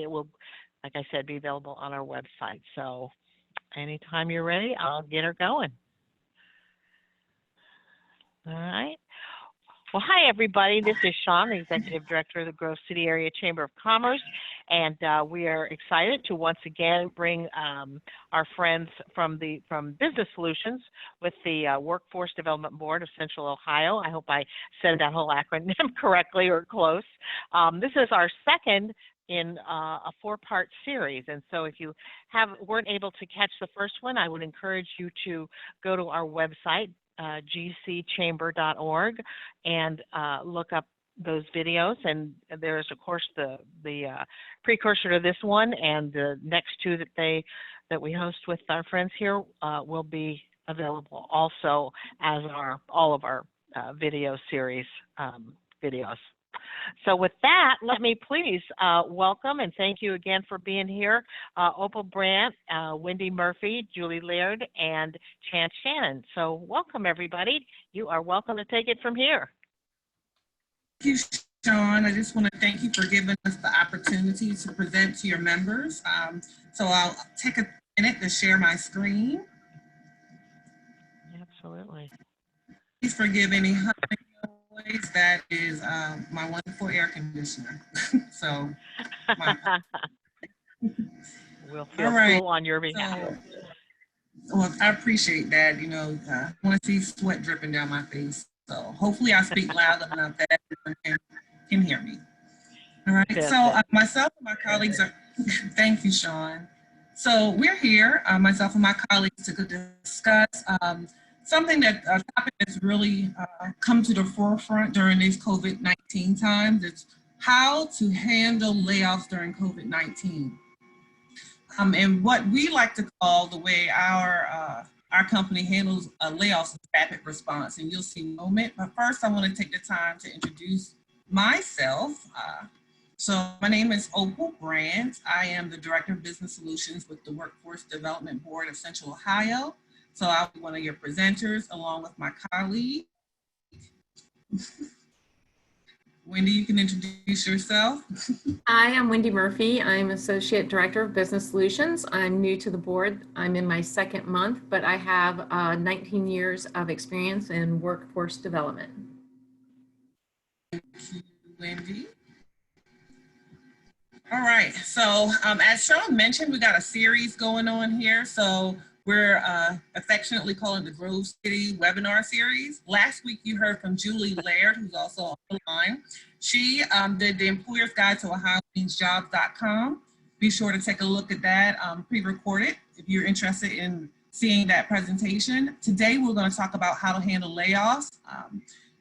It will, like I said, be available on our website. So anytime you're ready, I'll get her going. All right. Well, hi, everybody. This is Sean, the Executive Director of the Grove City Area Chamber of Commerce, and we are excited to once again bring our friends from Business Solutions with the Workforce Development Board of Central Ohio. I hope I said that whole acronym correctly or close. This is our second in a four-part series, and so if you weren't able to catch the first one, I would encourage you to go to our website, gcchamber.org, and look up those videos. And there's, of course, the precursor to this one, and the next two that we host with our friends here will be available also as all of our video series videos. So with that, let me please welcome and thank you again for being here, Opal Brandt, Wendy Murphy, Julie Laird, and Chance Shannon. So welcome, everybody. You are welcome to take it from here. Thank you, Sean. I just want to thank you for giving us the opportunity to present to your members. So I'll take a minute to share my screen. Absolutely. Please forgive any noise. That is my wonderful air conditioner. So we'll feel cool on your behalf. Well, I appreciate that. I want to see sweat dripping down my face. So hopefully I speak loud enough that everyone can hear me. All right. So myself and my colleagues are, thank you, Sean. So we're here, myself and my colleagues, to discuss something that a topic that's really come to the forefront during these COVID-19 times. It's how to handle layoffs during COVID-19. And what we like to call the way our company handles layoffs is rapid response. And you'll see in a moment. But first, I want to take the time to introduce myself. So my name is Opal Brandt. I am the Director of Business Solutions with the Workforce Development Board of Central Ohio. So I'll be one of your presenters along with my colleague. Wendy, you can introduce yourself. Hi, I'm Wendy Murphy. I'm Associate Director of Business Solutions. I'm new to the board. I'm in my second month, but I have 19 years of experience in workforce development. Thank you, Wendy. All right, so as Sean mentioned, we got a series going on here. So we're affectionately calling the Grove City webinar series. Last week, you heard from Julie Laird, who's also on the line. She did the Employer's Guide to OhioMeansJobs.com. Be sure to take a look at that, pre-recorded, if you're interested in seeing that presentation. Today, we're going to talk about how to handle layoffs.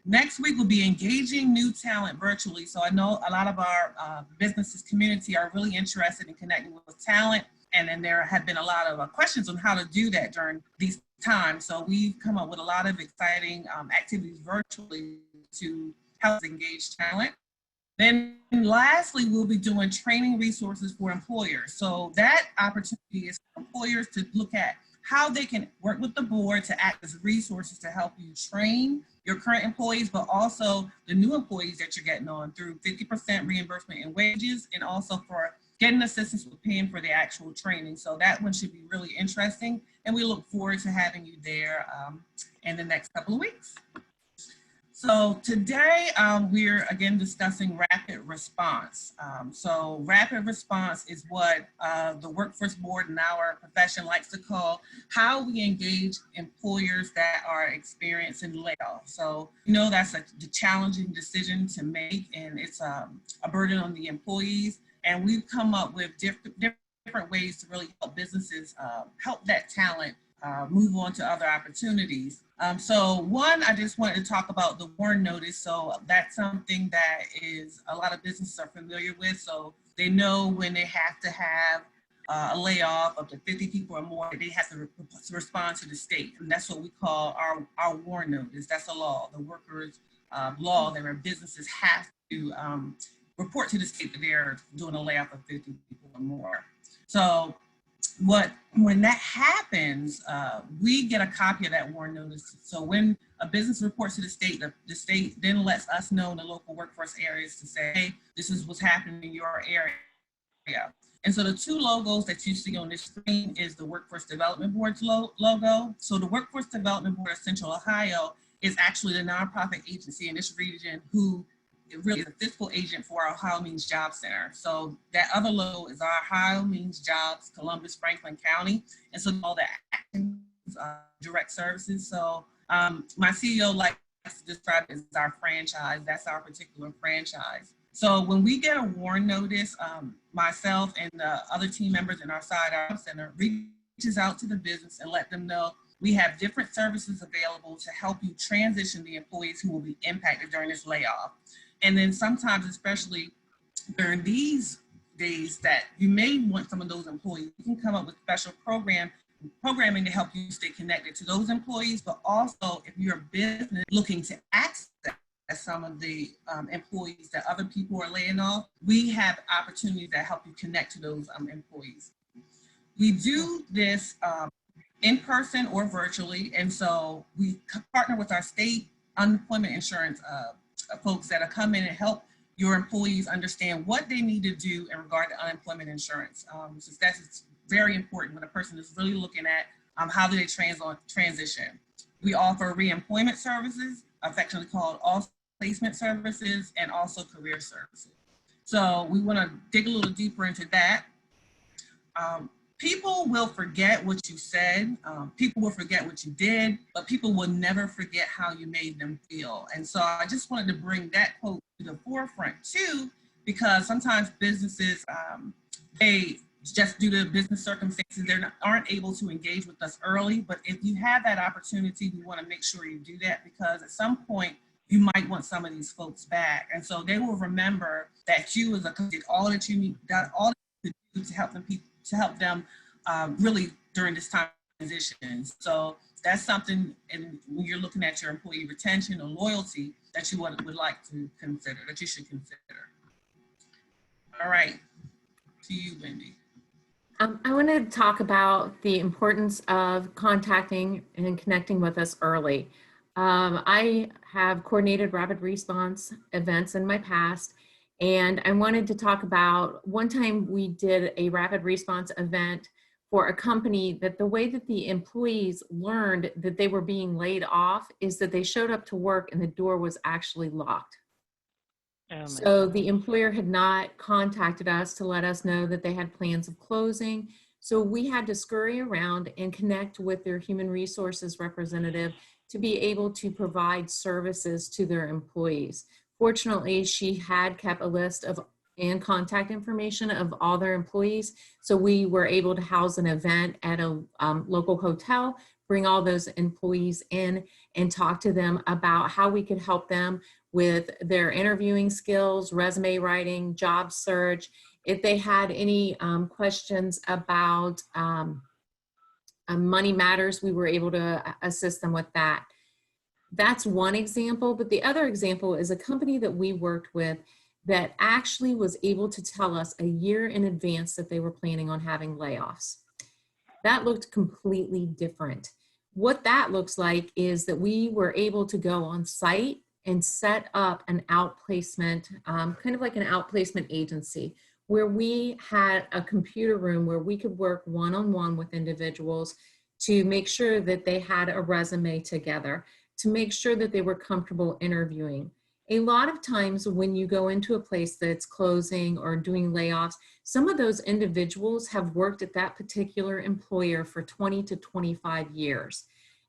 Next week, we'll be engaging new talent virtually. So I know a lot of our businesses community are really interested in connecting with talent. And then there have been a lot of questions on how to do that during these times. So we've come up with a lot of exciting activities virtually to help engage talent. Then lastly, we'll be doing training resources for employers. So that opportunity is for employers to look at how they can work with the board to act as resources to help you train your current employees, but also the new employees that you're getting on through 50% reimbursement in wages, and also for getting assistance with paying for the actual training. So that one should be really interesting. And we look forward to having you there in the next couple of weeks. So today we're again discussing rapid response. So rapid response is what the Workforce Board in our profession likes to call how we engage employers that are experiencing layoffs. So that's the challenging decision to make, and it's a burden on the employees. And we've come up with different ways to really help businesses help that talent move on to other opportunities. So one, I just wanted to talk about the WARN notice. So that's something that is a lot of businesses are familiar with. So they know when they have to have a layoff up to 50 people or more, they have to respond to the state. And that's what we call our WARN notice. That's a law, the workers' law, that our businesses have to report to the state that they're doing a layoff of 50 people or more. So when that happens, we get a copy of that WARN notice. So when a business reports to the state then lets us know in the local workforce areas to say, hey, this is what's happening in your area. And so the two logos that you see on this screen is the Workforce Development Board's logo. So the Workforce Development Board of Central Ohio is actually the nonprofit agency in this region who really is a fiscal agent for our OhioMeansJobs Center. So that other logo is our OhioMeansJobs, Columbus, Franklin County. And so all the actions, direct services. So my CEO likes to describe it as our franchise. That's our particular franchise. So when we get a WARN notice, myself and the other team members in our side center reaches out to the business and let them know we have different services available to help you transition the employees who will be impacted during this layoff. And then sometimes, especially during these days that you may want some of those employees, you can come up with special programming to help you stay connected to those employees, but also if you're a business looking to access some of the employees that other people are laying off, we have opportunities that help you connect to those employees. We do this in person or virtually, and so we partner with our state unemployment insurance folks that are come in and help your employees understand what they need to do in regard to unemployment insurance. So that's very important when a person is really looking at how do they transition. We offer reemployment services, affectionately called off placement services, and also career services. So we want to dig a little deeper into that. People will forget what you said, people will forget what you did, but people will never forget how you made them feel. And so I just wanted to bring that quote to the forefront too, because sometimes businesses, they just due to business circumstances, aren't able to engage with us early. But if you have that opportunity, we want to make sure you do that, because at some point you might want some of these folks back. And so they will remember that you as a did all that you need, all that you could do to help them really during this time of transition. So that's something, and when you're looking at your employee retention or loyalty, that you would like to consider, that you should consider. All right, to you, Wendy. I want to talk about the importance of contacting and connecting with us early. I have coordinated rapid response events in my past, and I wanted to talk about one time we did a rapid response event for a company that the way that the employees learned that they were being laid off is that they showed up to work and the door was actually locked. So the employer had not contacted us to let us know that they had plans of closing. So we had to scurry around and connect with their human resources representative to be able to provide services to their employees. Fortunately, she had kept a list of and contact information of all their employees. So we were able to house an event at a local hotel, bring all those employees in and talk to them about how we could help them with their interviewing skills, resume writing, job search. If they had any questions about money matters, we were able to assist them with that. That's one example, but the other example is a company that we worked with that actually was able to tell us a year in advance that they were planning on having layoffs. That looked completely different. What that looks like is that we were able to go on site and set up an outplacement, kind of like an outplacement agency, where we had a computer room where we could work one-on-one with individuals to make sure that they had a resume together, to make sure that they were comfortable interviewing. A lot of times when you go into a place that's closing or doing layoffs, some of those individuals have worked at that particular employer for 20 to 25 years.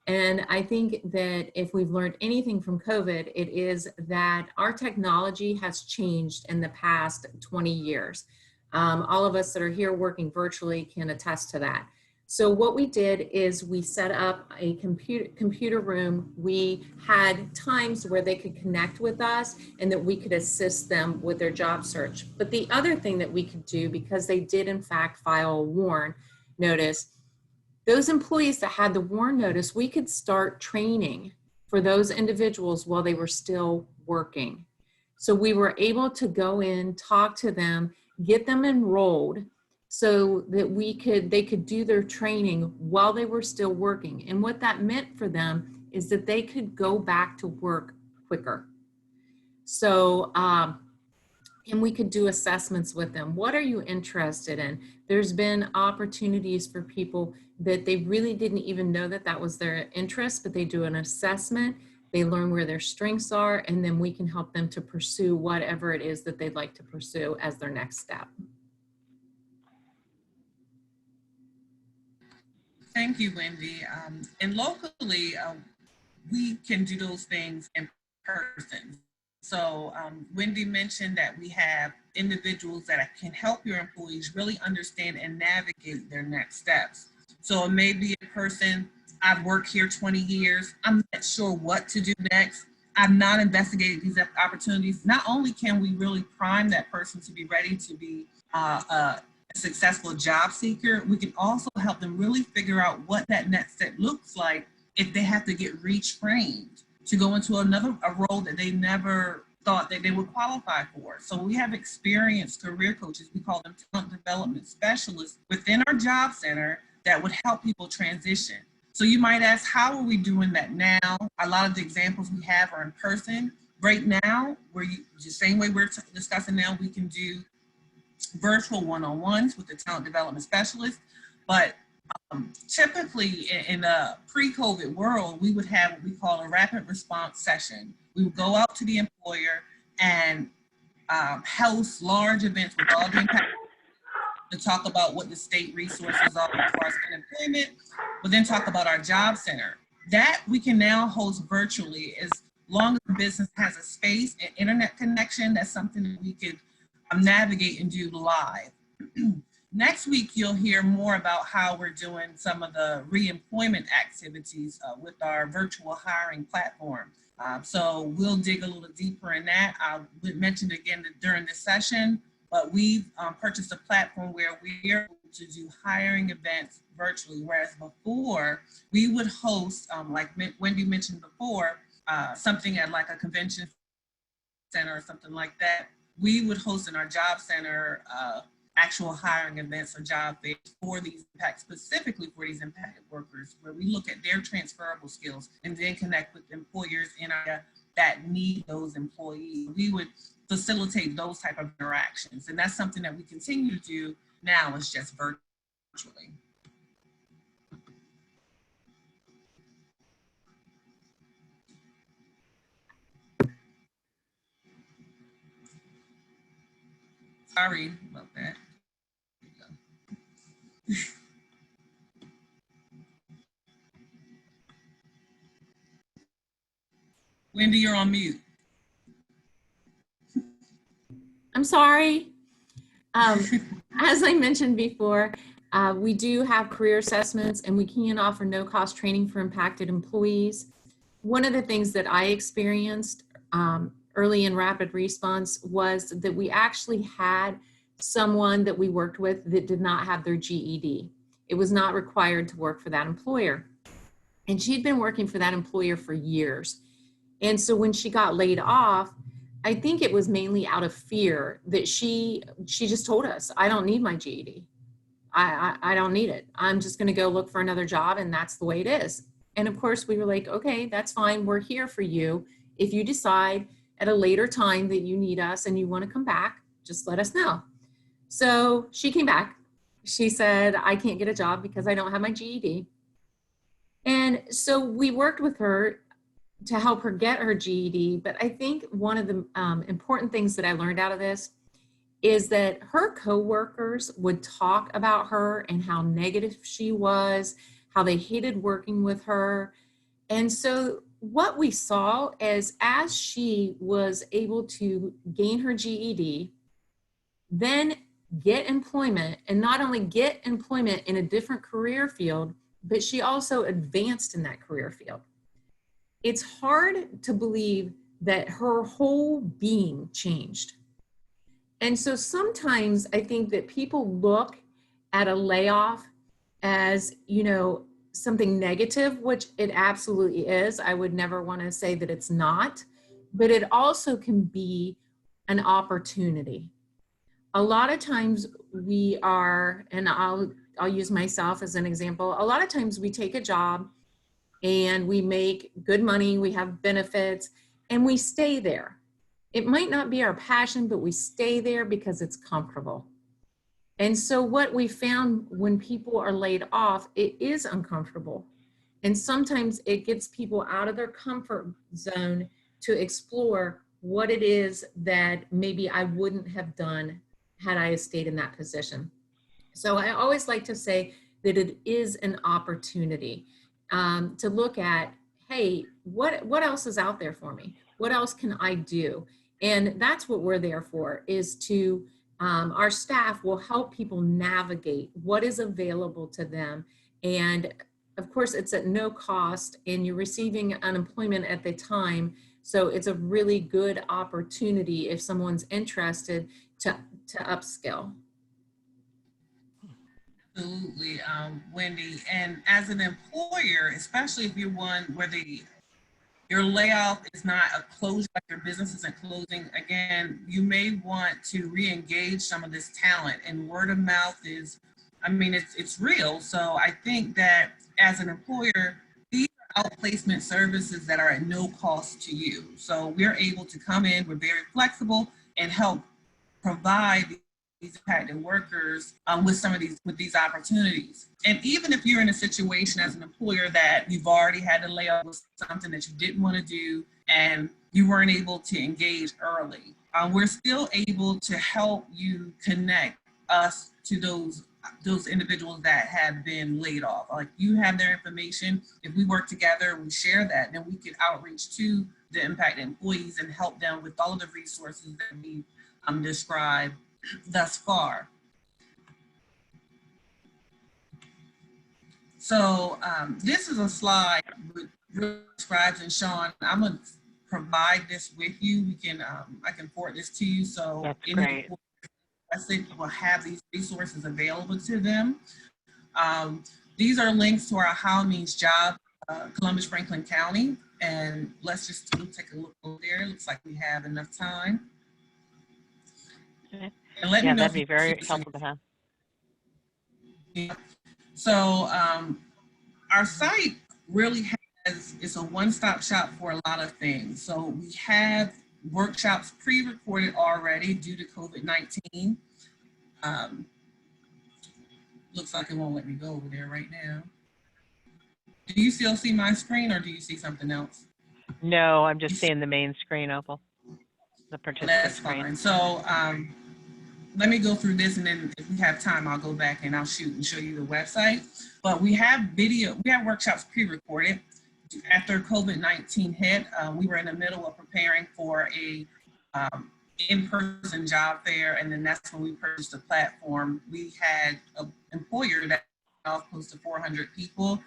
And I think that if we've learned anything from COVID, it is that our technology has changed in the past 20 years. All of us that are here working virtually can attest to that. So what we did is we set up a computer room. We had times where they could connect with us and that we could assist them with their job search. But the other thing that we could do, because they did in fact file a WARN notice, those employees that had the WARN notice, we could start training for those individuals while they were still working. So we were able to go in, talk to them, get them enrolled so that they could do their training while they were still working. And what that meant for them is that they could go back to work quicker. So and we could do assessments with them. What are you interested in? There's been opportunities for people that they really didn't even know that that was their interest, but they do an assessment, they learn where their strengths are, and then we can help them to pursue whatever it is that they'd like to pursue as their next step. Thank you, Wendy. And locally, we can do those things in person. So Wendy mentioned that we have individuals that can help your employees really understand and navigate their next steps. So it may be a person, I've worked here 20 years, I'm not sure what to do next. I've not investigated these opportunities. Not only can we really prime that person to be ready to be a successful job seeker, we can also help them really figure out what that next step looks like if they have to get retrained to go into a role that they never thought that they would qualify for. So we have experienced career coaches, we call them talent development specialists within our job center that would help people transition. So you might ask, how are we doing that now? A lot of the examples we have are in person. Right now, the same way we're discussing now, we can do virtual one-on-ones with the talent development specialist, but typically in a pre-COVID world, we would have what we call a rapid response session. We would go out to the employer and host large events with all the impact to talk about what the state resources are as far as unemployment, but then talk about our job center. That we can now host virtually as long as the business has a space and internet connection. That's something that we could navigate and do live. Next week, you'll hear more about how we're doing some of the re-employment activities with our virtual hiring platform. So we'll dig a little deeper in that. I mentioned again that during this session, but we've purchased a platform where we're able to do hiring events virtually, whereas before we would host, like Wendy mentioned before, something at like a convention center or something like that. We would host in our job center actual hiring events or job fairs for these impact, specifically for these impacted workers, where we look at their transferable skills and then connect with employers in our that need those employees. We would facilitate those type of interactions, and that's something that we continue to do now. It's just virtually. Sorry about that. Wendy, you're on mute. I'm sorry. As I mentioned before, we do have career assessments and we can offer no-cost training for impacted employees. One of the things that I experienced early in rapid response was that we actually had someone that we worked with that did not have their GED. It was not required to work for that employer. And she'd been working for that employer for years. And so when she got laid off, I think it was mainly out of fear that she just told us, I don't need my GED. I don't need it. I'm just going to go look for another job, and that's the way it is. And of course we were like, okay, that's fine. We're here for you. If you decide at a later time that you need us and you want to come back, just let us know. So she came back. She said, I can't get a job because I don't have my GED. And so we worked with her to help her get her GED. But I think one of the important things that I learned out of this is that her coworkers would talk about her and how negative she was, how they hated working with her. And so what we saw is as she was able to gain her GED, then get employment, and not only get employment in a different career field, but she also advanced in that career field. It's hard to believe that her whole being changed. And so sometimes I think that people look at a layoff as, you know, something negative, which it absolutely is. I would never want to say that it's not, but it also can be an opportunity. A lot of times we are, and I'll use myself as an example. A lot of times we take a job and we make good money, we have benefits, and we stay there. It might not be our passion, but we stay there because it's comfortable. And so what we found when people are laid off, it is uncomfortable. And sometimes it gets people out of their comfort zone to explore what it is that maybe I wouldn't have done had I stayed in that position. So I always like to say that it is an opportunity to look at, hey, what else is out there for me? What else can I do? And that's what we're there for, is to, our staff will help people navigate what is available to them. And of course, it's at no cost, and you're receiving unemployment at the time. So it's a really good opportunity if someone's interested to upskill. Absolutely, Wendy. And as an employer, especially if you're one where your layoff is not a closure, like your business isn't closing, again, you may want to re-engage some of this talent. And word of mouth is, I mean, it's real. So I think that as an employer, these are outplacement services that are at no cost to you. So we're able to come in, we're very flexible, and help provide these impacted workers with these opportunities. And even if you're in a situation as an employer that you've already had to lay off with something that you didn't want to do and you weren't able to engage early, we're still able to help you connect us to those individuals that have been laid off. Like, you have their information. If we work together, we share that, then we can outreach to the impacted employees and help them with all of the resources that we described thus far. So this is a slide with describes, and Sean, I'm gonna provide this with you. We can I can forward this to you, so that's great. Will have these resources available to them. These are links to our OhioMeansJobs, Columbus Franklin County, and let's just take a look over there. Looks like we have enough time. Okay. And let me know that'd be very helpful to have. Yeah. So our site really it's a one-stop shop for a lot of things. So we have workshops pre-recorded already due to COVID-19. Looks like it won't let me go over there right now. Do you still see my screen, or do you see something else? No, I'm just seeing the main screen, Opal. The participant That's screen. fine. So let me go through this, and then if we have time, I'll go back and I'll shoot and show you the website. But we have workshops pre-recorded. After COVID-19 hit, we were in the middle of preparing for a in-person job fair, and then that's when we purchased the platform. We had an employer that had close to 400 people.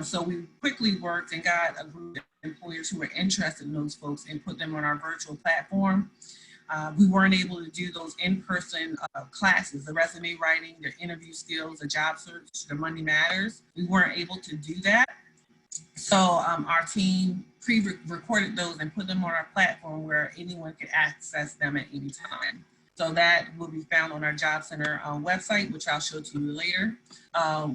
So we quickly worked and got a group of employers who were interested in those folks and put them on our virtual platform. We weren't able to do those in-person classes, the resume writing, the interview skills, the job search, the Money Matters. We weren't able to do that. So our team pre-recorded those and put them on our platform where anyone could access them at any time. So that will be found on our Job Center website, which I'll show to you later.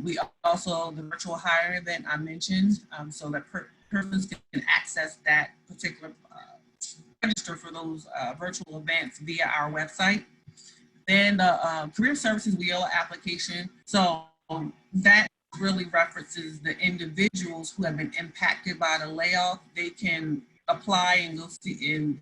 We also, the virtual hiring event I mentioned, so that persons can access that particular register for those virtual events via our website. Then the career services WIO application. So that really references the individuals who have been impacted by the layoff. They can apply and go see and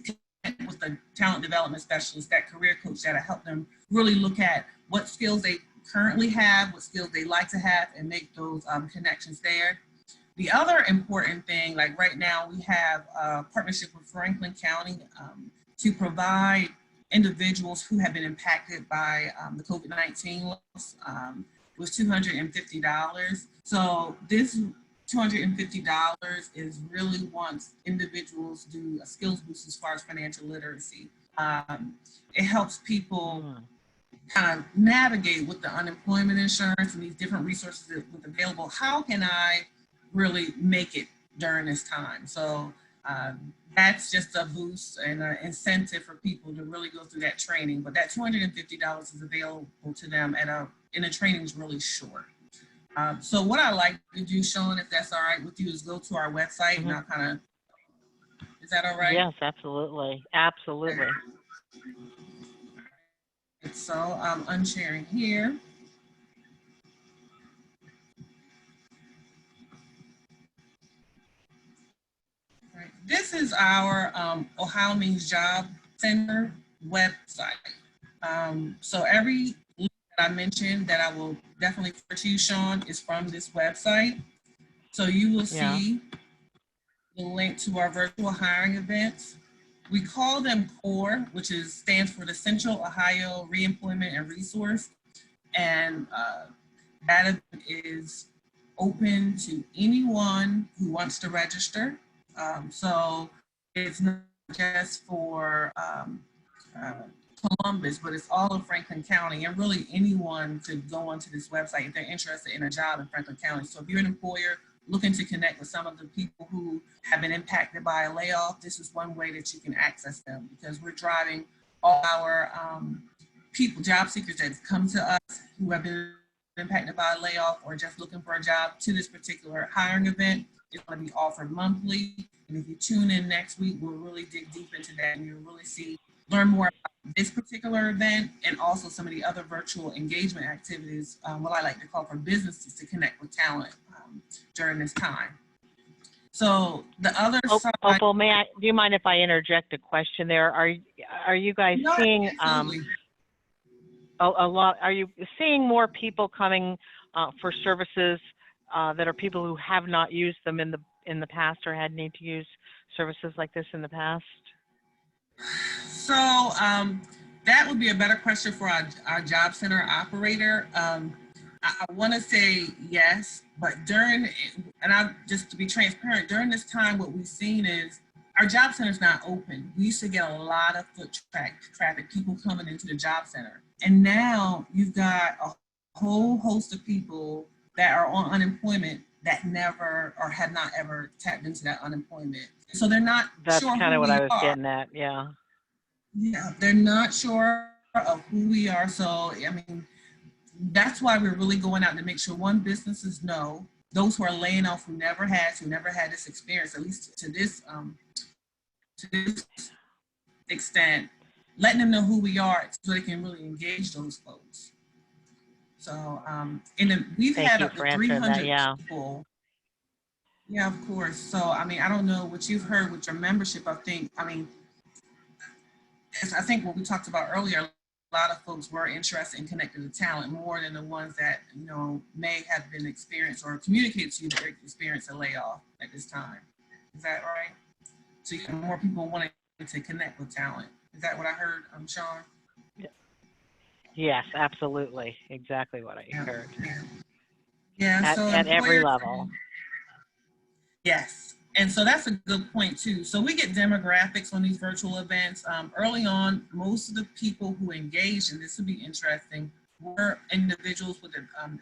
connect with the talent development specialist, that career coach, that'll help them really look at what skills they currently have, what skills they like to have, and make those connections there. The other important thing, like right now, we have a partnership with Franklin County to provide individuals who have been impacted by the COVID-19 loss was $250. So this $250 is really once individuals do a skills boost as far as financial literacy. It helps people kind of navigate with the unemployment insurance and these different resources with available. How can I really make it during this time? So that's just a boost and an incentive for people to really go through that training. But that $250 is available to them and the training is really short. So what I like to do, Sean, if that's all right with you, is go to our website and I'll kind of Is that all right? Yes, absolutely. Absolutely. So I'm unsharing here. Right. This is our OhioMeansJobs Center website. So every link that I mentioned that I will definitely refer to you, Sean, is from this website. So you will Yeah. see the link to our virtual hiring events. We call them CORE, which stands for the Central Ohio Reemployment and Resource. And that event is open to anyone who wants to register. So it's not just for Columbus, but it's all of Franklin County, and really anyone could go onto this website if they're interested in a job in Franklin County. So if you're an employer looking to connect with some of the people who have been impacted by a layoff, this is one way that you can access them, because we're driving all our people, job seekers that come to us who have been impacted by a layoff or just looking for a job to this particular hiring event. It's going to be offered monthly. And if you tune in next week, we'll really dig deep into that, and you'll really learn more about this particular event and also some of the other virtual engagement activities, what I like to call for businesses to connect with talent during this time. So the other side. Opal, do you mind if I interject a question there? Are you guys seeing a lot? Are you seeing more people coming for services that are people who have not used them in the past or had need to use services like this in the past? So that would be a better question for our job center operator. I want to say yes, but just to be transparent, during this time, what we've seen is our job center is not open. We used to get a lot of foot traffic, people coming into the job center. And now you've got a whole host of people that are on unemployment that never or have not ever tapped into that unemployment. So they're not That's sure kind of who what we I was are. getting at, yeah. Yeah, they're not sure of who we are. So, I mean, that's why we're really going out to make sure businesses know, those who are laying off who never had this experience, at least to this extent, letting them know who we are so they can really engage those folks. So, we've had up to 300 people. Yeah, of course. So, I mean, I don't know what you've heard with your membership. I think what we talked about earlier, a lot of folks were interested in connecting to talent more than the ones that, may have been experienced or communicated to you that experienced a layoff at this time. Is that right? So you have more people wanting to connect with talent. Is that what I heard, Sean? Yes, absolutely. Exactly what I heard. Yeah. So at every level. Yes. And so that's a good point too. So we get demographics on these virtual events. Early on, most of the people who engaged, and this would be interesting, were individuals with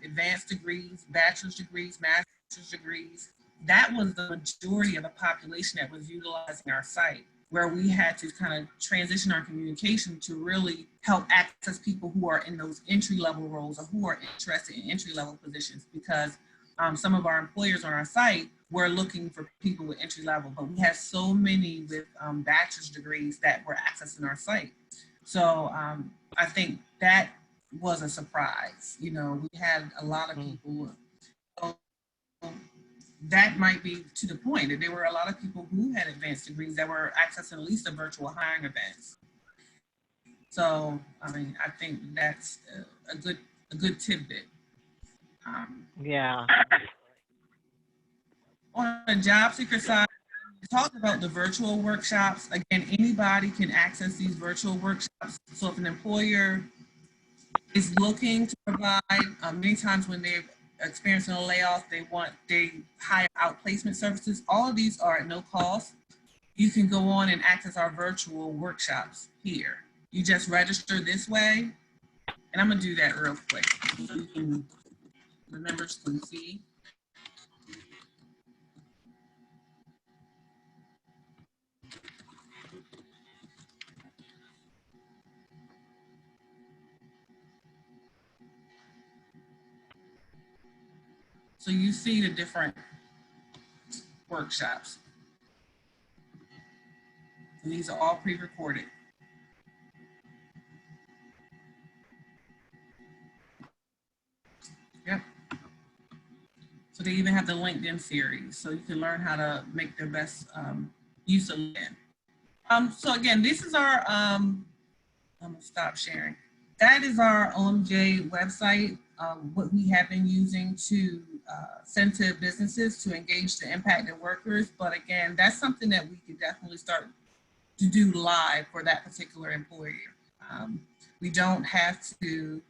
advanced degrees, bachelor's degrees, master's degrees. That was the majority of the population that was utilizing our site, where we had to kind of transition our communication to really help access people who are in those entry-level roles or who are interested in entry-level positions, because some of our employers on our site were looking for people with entry level, but we had so many with bachelor's degrees that were accessing our site. So I think that was a surprise. We had a lot of people. So that might be to the point that there were a lot of people who had advanced degrees that were accessing at least the virtual hiring events. So I mean, I think that's a good tidbit. Yeah. On the job seeker side, we talked about the virtual workshops. Again, anybody can access these virtual workshops. So if an employer is looking to provide, many times when they're experiencing a layoff, they hire out placement services. All of these are at no cost. You can go on and access our virtual workshops here. You just register this way, and I'm gonna do that real quick so you can, the members can see. So you see the different workshops. And these are all pre-recorded. Yep. So they even have the LinkedIn series, so you can learn how to make the best use of LinkedIn. So again, this is our, I'm gonna stop sharing. That is our OMJ website, what we have been using to send to businesses to engage the impacted workers. But again, that's something that we could definitely start to do live for that particular employer. We don't have to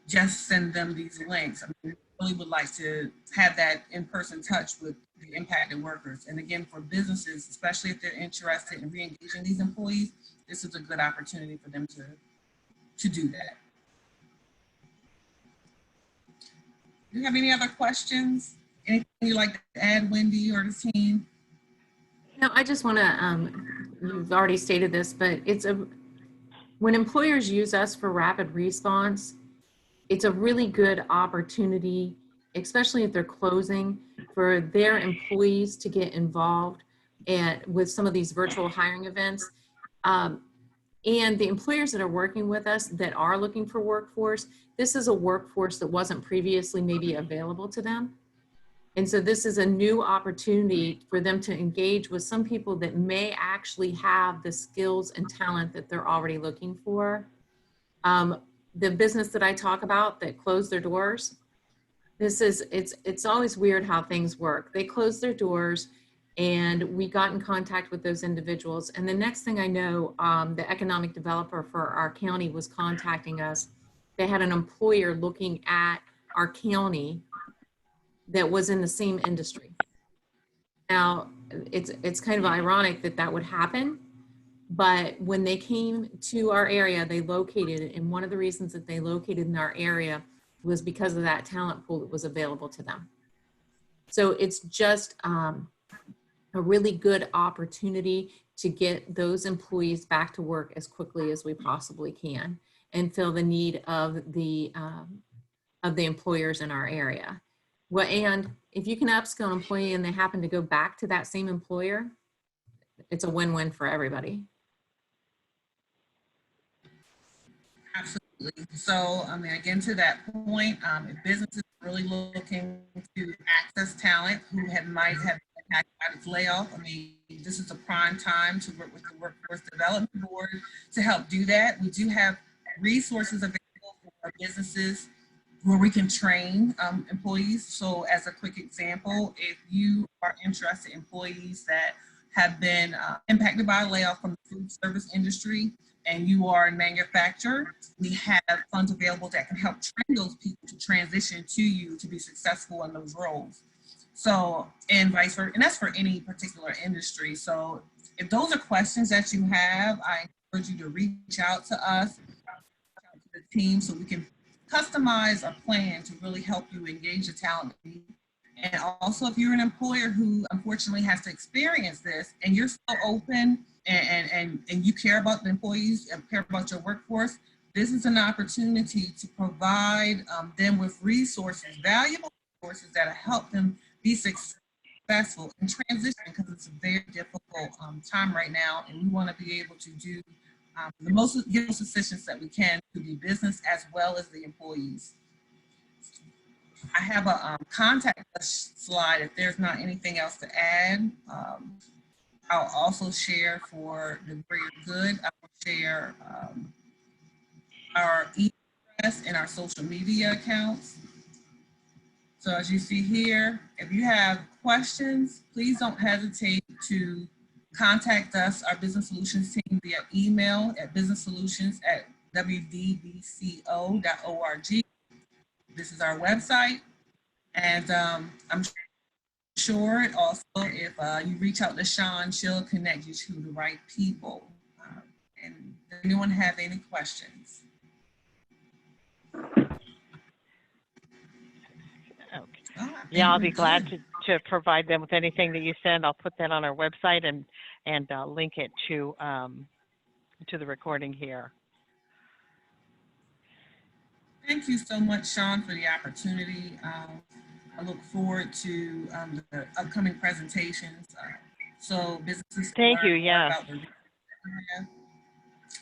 just send them these links. I mean, we really would like to have that in-person touch with the impacted workers. And again, for businesses, especially if they're interested in re-engaging these employees, this is a good opportunity for them to do that. Do you have any other questions? Anything you'd like to add, Wendy or the team? No, I just want to, you've already stated this, but when employers use us for rapid response, it's a really good opportunity, especially if they're closing, for their employees to get involved with some of these virtual hiring events. And the employers that are working with us that are looking for workforce, this is a workforce that wasn't previously maybe available to them. And so this is a new opportunity for them to engage with some people that may actually have the skills and talent that they're already looking for. The business that I talk about that closed their doors, it's always weird how things work. They closed their doors and we got in contact with those individuals. And the next thing I know, the economic developer for our county was contacting us. They had an employer looking at our county that was in the same industry. Now, it's kind of ironic that that would happen, but when they came to our area, they located it, and one of the reasons that they located in our area was because of that talent pool that was available to them. So it's just a really good opportunity to get those employees back to work as quickly as we possibly can and fill the need of the employers in our area. Well, and if you can upskill an employee and they happen to go back to that same employer, it's a win-win for everybody. Absolutely. So, I mean, again, to that point, if businesses are really looking to access talent who might have been impacted by this layoff, I mean, this is a prime time to work with the Workforce Development Board to help do that. We do have resources available for businesses where we can train employees. So as a quick example, if you are interested in employees that have been impacted by a layoff from the food service industry and you are a manufacturer, we have funds available that can help train those people to transition to you to be successful in those roles. So, and vice versa, and that's for any particular industry. So if those are questions that you have, I encourage you to reach out to us, to the team, so we can customize a plan to really help you engage the talent. And also, if you're an employer who unfortunately has to experience this and you're still open and you care about the employees and care about your workforce, this is an opportunity to provide them with resources, valuable resources that help them be successful in transition, because it's a very difficult time right now, and we want to be able to do the most assistance that we can to the business as well as the employees. I have a contact us slide if there's not anything else to add. I'll also share for the greater good. I will share our email address and our social media accounts. So as you see here, if you have questions, please don't hesitate to contact us, our business solutions team, via email at businesssolutions@wdbco.org. This is our website. And I'm sure also if you reach out to Sean, she'll connect you to the right people. And does anyone have any questions? Okay. Yeah, I'll be glad to provide them with anything that you send. I'll put that on our website and link it to the recording here. Thank you so much, Sean, for the opportunity. I look forward to the upcoming presentations so businesses can Thank you. learn more Yes. about the area.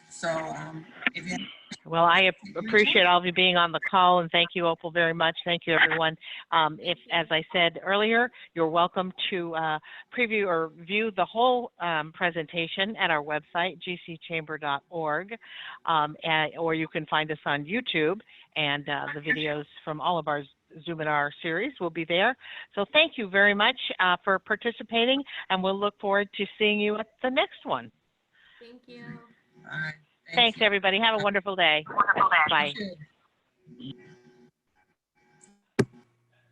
So if you have Well, I reach out. appreciate all of you being on the call, and thank you, Opal, very much. Thank you, everyone. If, as I said earlier, you're welcome to preview or view the whole presentation at our website, gcchamber.org, or you can find us on YouTube, and the videos from all of our Zoominar series will be there. So thank you very much for participating, and we'll look forward to seeing you at the next one. Thank you. All right. Thanks, You. everybody. Have a wonderful day. Bye. You too.